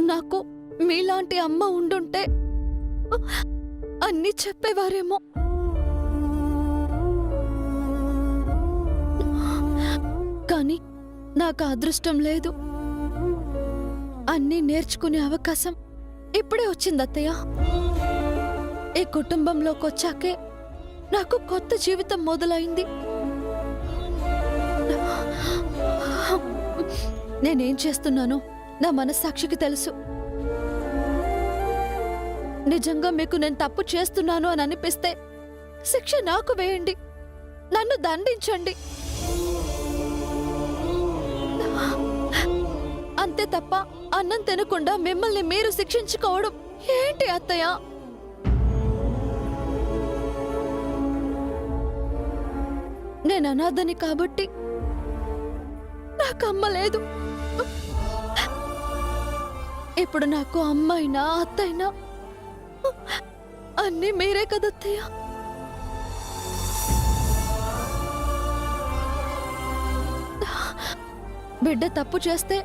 నాకు మీలాంటి అమ్మ ఉండుంటే అన్నీ చెప్పేవారేమో. కానీ నాకు అదృష్టం లేదు. అన్నీ నేర్చుకునే అవకాశం ఇప్పుడే వచ్చింది అత్తయ్య. ఈ కుటుంబంలోకి వచ్చాకే నాకు కొత్త జీవితం మొదలైంది. నేనేం చేస్తున్నానో నా మనస్సాక్షికి తెలుసు. నిజంగా మీకు నేను తప్పు చేస్తున్నాను అని అనిపిస్తే శిక్ష నాకు వేయండి, నన్ను దండించండి. అంతే తప్ప అన్నం తినకుండా మిమ్మల్ని మీరు శిక్షించుకోవడం ఏంటి అత్తయ్య? నేను అనాథని కాబట్టి నాకు అమ్మ లేదు. ఇప్పుడు నాకు అమ్మైనా అత్తైనా అన్నీ మీరే కదత్తయ్య. బిడ్డ తప్పు చేస్తే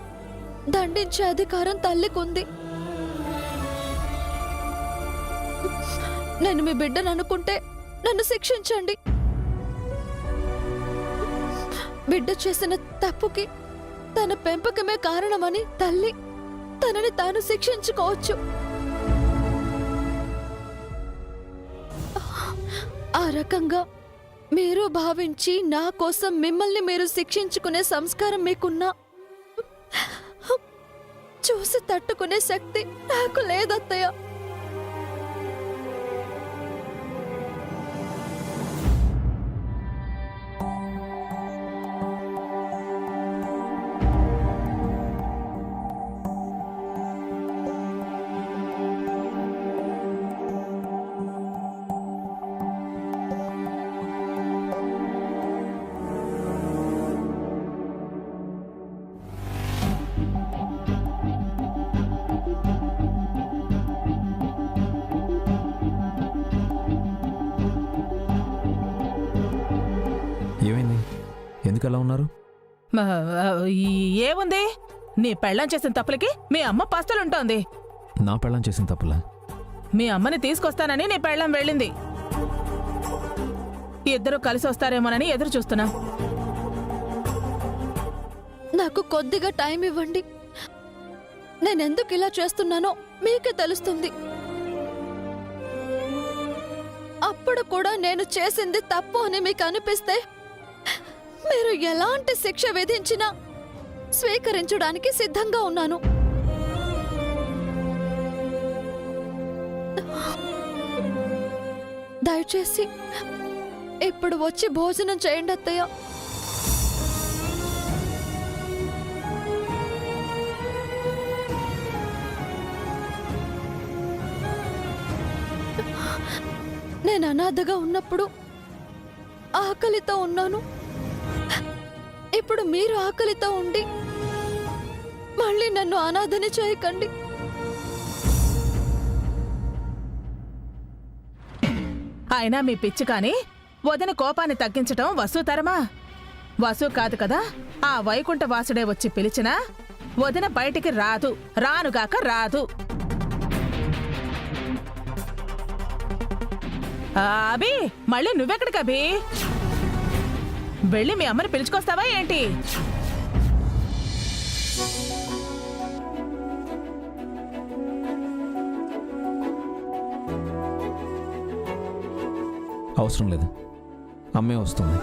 దండించే అధికారం తల్లికుంది. నేను మీ బిడ్డను అనుకుంటే నన్ను శిక్షించండి. బిడ్డ చేసిన తప్పుకి తన పెంపకమే కారణమని తల్లి తనని తాను శిక్షించుకోవచ్చు. ఆ రకంగా మీరు భావించి నా కోసం మిమ్మల్ని మీరు శిక్షించుకునే సంస్కారం మీకున్నా చూసి తట్టుకునే శక్తి నాకు లేదత్తయ్య. ఏమైంది? ఎందుకు అలా ఉన్నారు? ఏముంది, నీ పెళ్ళం చేసిన తప్పులకి మీ అమ్మ పస్తలుంటోంది. నా పెళ్ళం చేసిన తప్పులా? మీ అమ్మని తీసుకొస్తానని నీ పెళ్ళం వెళ్ళింది. ఇద్దరు కలిసి వస్తారేమోనని ఎదురు చూస్తున్నా. నాకు కొద్దిగా టైం ఇవ్వండి. నేనెందుకు ఇలా చేస్తున్నానో మీకే తెలుస్తుంది. అప్పుడు కూడా నేను చేసింది తప్పు అని మీకు అనిపిస్తే మీరు ఎలాంటి శిక్ష విధించినా స్వీకరించడానికి సిద్ధంగా ఉన్నాను. దయచేసి ఇప్పుడు వచ్చి భోజనం చేయండి అత్తయ్య. నేను అనాథగా ఉన్నప్పుడు ఆకలితో ఉన్నాను. ఇప్పుడు మీరు ఆకలితో ఉండి మళ్ళీ నన్ను అనాథని చేయకండి. అయినా మీ పిచ్చి కాని వదిన కోపాన్ని తగ్గించటం వసూతరమా? వసు కాదు కదా, ఆ వైకుంఠ వాసుడే వచ్చి పిలిచినా వదిన బయటికి రాదు, రానుగాక రాదు. అభి, మళ్ళీ నువ్వెక్కడికి అభి? వెళ్ళి మీ అమ్మని పిలుచుకొస్తావా ఏంటి? అవసరం లేదు, అమ్మే వస్తుంది.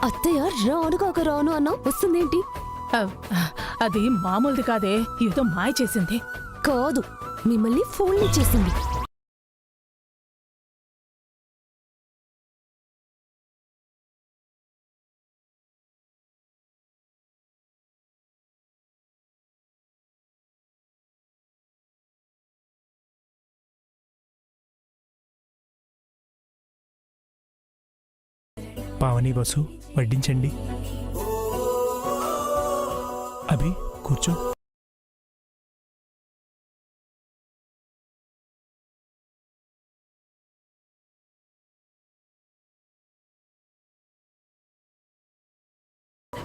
అత్తయ్య రానుగాక రాను అన్నా వస్తుందేంటి? అది మామూలుది కాదే, ఏదో మాయ చేసింది. కాదు, మిమ్మల్ని ఫోన్ చేసింది. పావని వసు వడ్డించండి. అభి కూర్చో.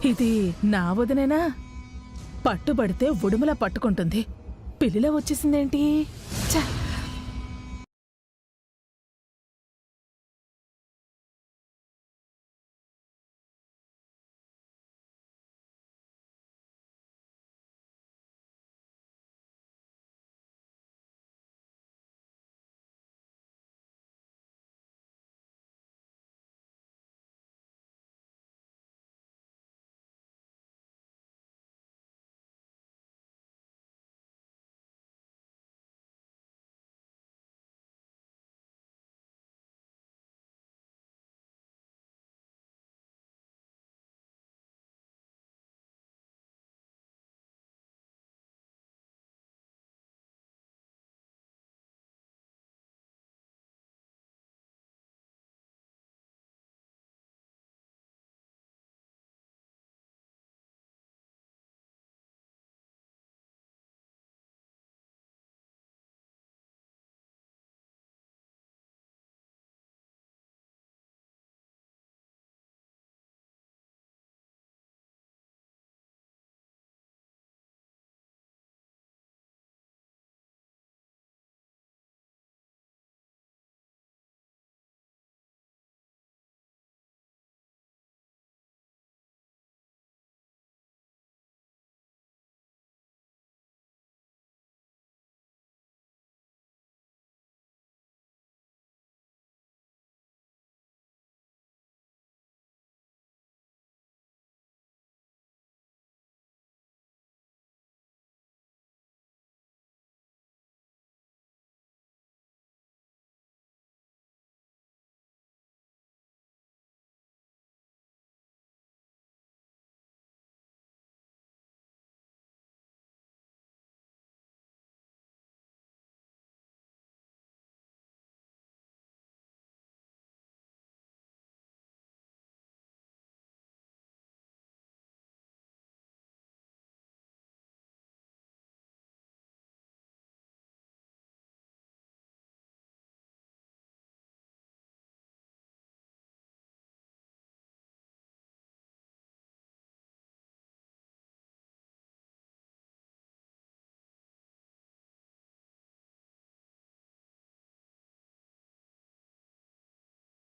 ఇది నా వదినేనా? పట్టుబడితే ఉడుములా పట్టుకుంటుంది. పిల్లిలా వచ్చేసిందేంటి? ఛ!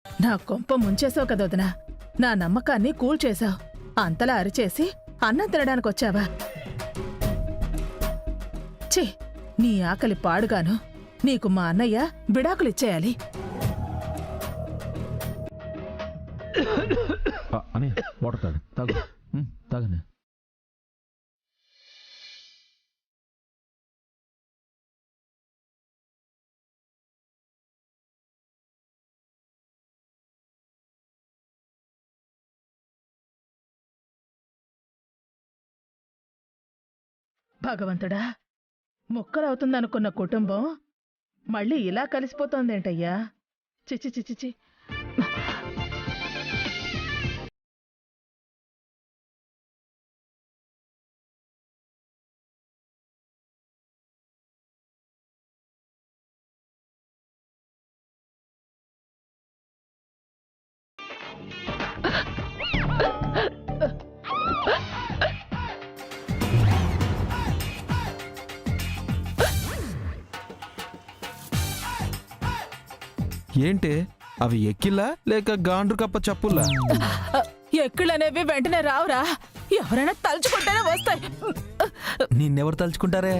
నా కొంప ముంచేసావు కదా వదినా. నా నమ్మకాన్ని కూల్చేశావు. అంతలా అరిచేసి అన్నం తినడానికొచ్చావా? ఛీ, నీ ఆకలి పాడుగాను. నీకు మా అన్నయ్య విడాకులిచ్చేయాలి. అని వాటర్ తాగు, తాగు, తాగనే. భగవంతుడా, ముక్కలవుతుందనుకున్న కుటుంబం మళ్ళీ ఇలా కలిసిపోతోందేంటయ్యా? చిచి చిచిచి. ఏంటి అవి ఎక్కిలా లేక గాండ్రు కప్ప చప్పుల్లా? ఎక్కులనేవి వెంటనే రావురా. ఎవరైనా తలుచుకుంటేనే వస్తాయి. నిన్నెవరు తలుచుకుంటారే?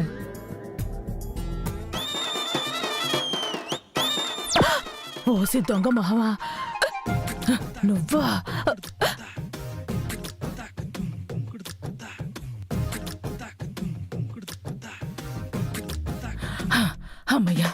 ఓసి దొంగ మొహమా, నువ్వా? అమ్మయ్యా,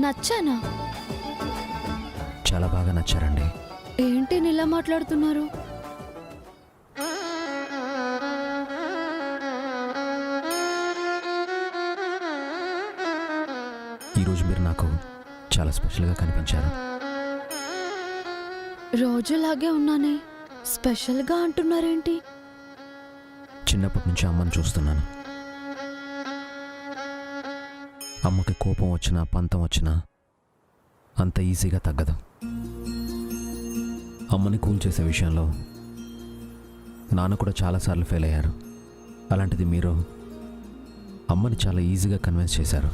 నచ్చానా? చాలా బాగా నచ్చారండి. ఏంటి ఇలా మాట్లాడుతున్నారు? ఈరోజు మీరు నాకు చాలా స్పెషల్గా కనిపించారు. రోజులాగే ఉన్నానే, స్పెషల్గా అంటున్నారేంటి? చిన్నప్పటి నుంచి అమ్మని చూస్తున్నాను. అమ్మకి కోపం వచ్చినా పంతం వచ్చినా అంత ఈజీగా తగ్గదు. అమ్మని కూల్ చేసే విషయంలో నాన్న కూడా చాలాసార్లు ఫెయిల్ అయ్యారు. అలాంటిది మీరు అమ్మని చాలా ఈజీగా కన్విన్స్ చేశారు.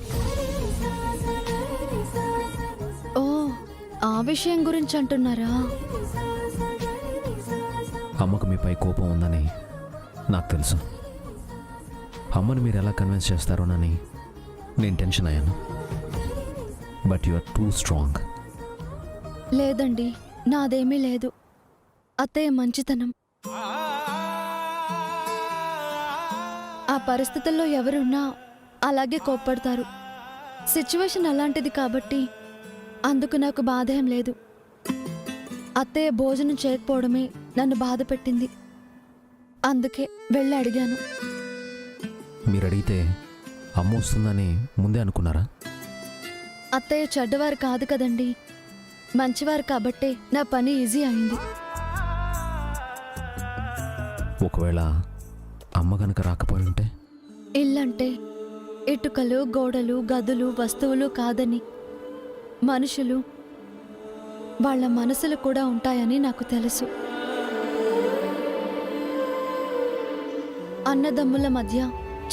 ఓ, ఆ విషయం గురించి అంటున్నారా? అమ్మకు మీపై కోపం ఉందని నాకు తెలుసు. అమ్మని మీరు ఎలా కన్విన్స్ చేస్తారోనని నేను టెన్షన్ అయ్యాను. But you are too strong. లేదండి, నాదేమీ లేదు. అత్తయ్య మంచితనం. ఆ పరిస్థితుల్లో ఎవరున్నా అలాగే కోప్పడతారు. సిచ్యువేషన్ అలాంటిది కాబట్టి అందుకు నాకు బాధ ఏం లేదు. అత్తయ్య భోజనం చేయకపోవడమే నన్ను బాధ పెట్టింది. అందుకే వెళ్ళి అడిగాను. మీరు అడిగితే అమ్మ వస్తుందని ముందే అనుకున్నారా? అత్తయ్య చెడ్డవారు కాదు కదండి, మంచివారు కాబట్టే నా పని ఈజీ అయింది. ఒకవేళ అమ్మ గనక రాకపోయి ఉంటే? ఇల్లంటే ఇటుకలు, గోడలు, గదులు, వస్తువులు కాదని మనుషులు, వాళ్ళ మనసులు కూడా ఉంటాయని నాకు తెలుసు. అన్నదమ్ముల మధ్య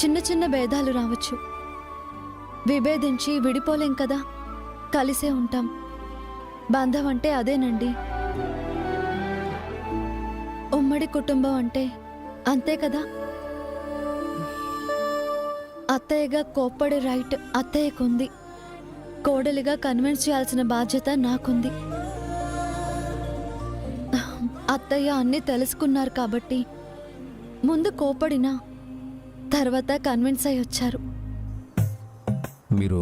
చిన్న చిన్న భేదాలు రావచ్చు. విభేదించి విడిపోలేం కదా, కలిసే ఉంటాం. బంధం అంటే అదేనండి. ఉమ్మడి కుటుంబం అంటే అంతే కదా. అత్తయ్యగా కోప్పడే రైట్ అత్తయ్యకుంది. కోడలిగా కన్విన్స్ చేయాల్సిన బాధ్యత నాకుంది. అత్తయ్య అన్నీ తెలుసుకున్నారు కాబట్టి ముందు కోపడినా తర్వాత కన్విన్స్ అయి వచ్చారు. మీరు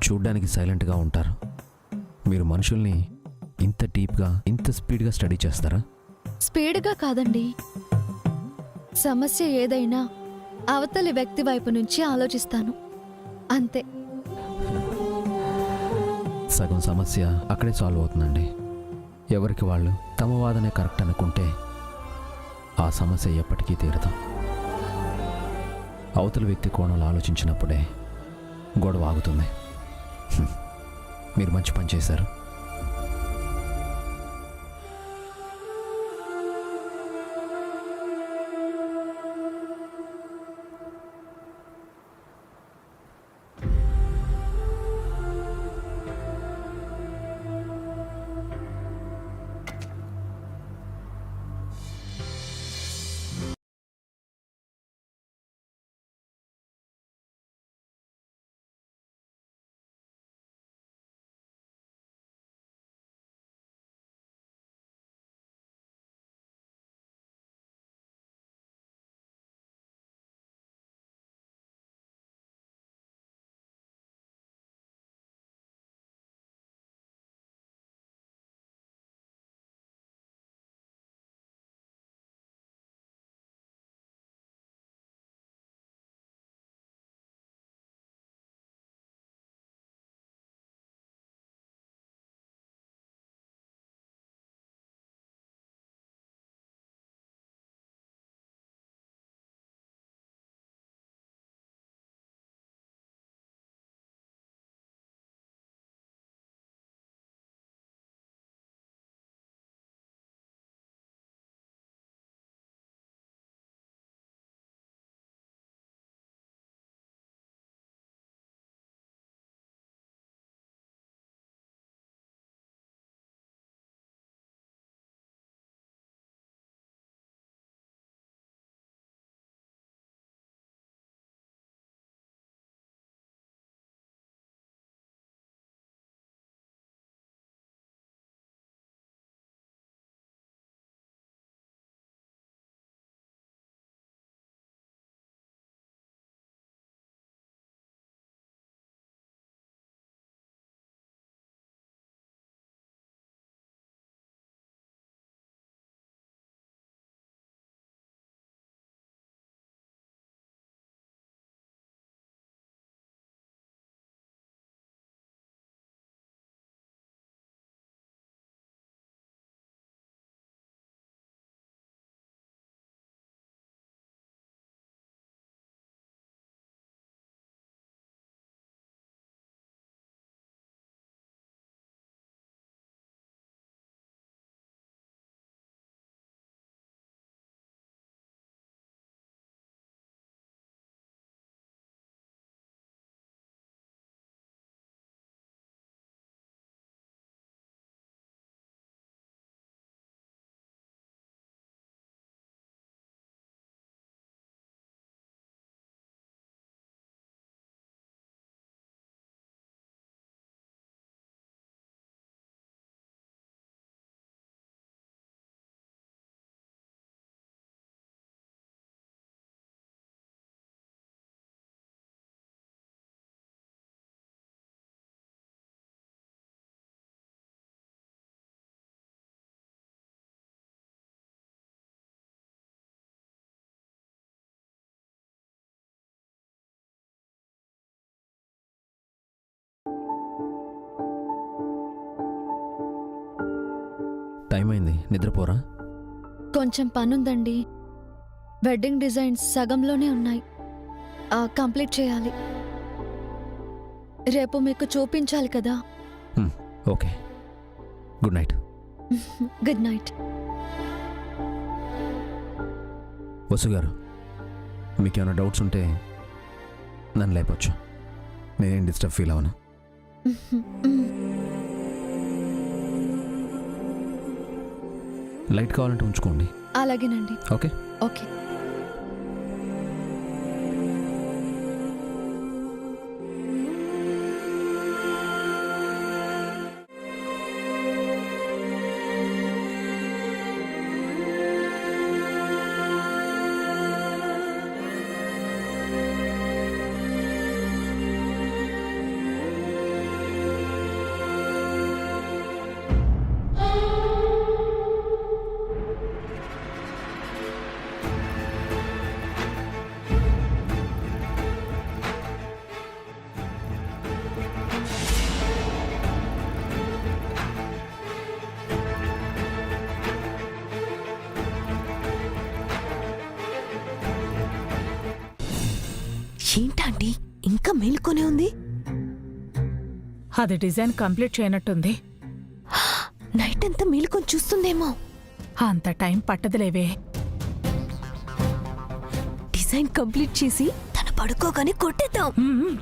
చూడ్డానికి సైలెంట్గా ఉంటారు. మీరు మనుషుల్ని ఇంత డీప్గా, ఇంత స్పీడ్గా స్టడీ చేస్తారా? స్పీడ్గా కాదండి. సమస్య ఏదైనా అవతలి వ్యక్తి వైపు నుంచి ఆలోచిస్తాను, అంతే. సగం సమస్య అక్కడే సాల్వ్ అవుతుందండి. ఎవరికి వాళ్ళు తమ వాదనే కరెక్ట్ అనుకుంటే ఆ సమస్య ఎప్పటికీ తీరదు. అవతల వ్యక్తి కోణంలో ఆలోచించినప్పుడే గొడవ ఆగుతుంది. మీరు మంచి పని చేశారు. టైం అయింది, నిద్రపోరా? కొంచెం పనుందండి. వెడ్డింగ్ డిజైన్స్ సగంలోనే ఉన్నాయి, కంప్లీట్ చేయాలి. రేపు మీకు చూపించాలి కదా. Okay, good night. Good night. Vasu గారు, మీకేమైనా డౌట్స్ ఉంటే నన్ను లేపొచ్చు, నేనేం డిస్టర్బ్ ఫీల్ అవను. లైట్ కావాలంటే ఉంచుకోండి. అలాగేనండి. ఓకే. ఓకే. ఏంటండి ఇంకా మేలుకొనే ఉంది? అది డిజైన్ కంప్లీట్ చేయనట్టుంది. నైట్ అంతా మేలుకొని చూస్తుందేమో. అంత టైం పట్టదులేవే. డిజైన్ కంప్లీట్ చేసి తను పడుకోగానే కొట్టేద్దాం. మ్మ్.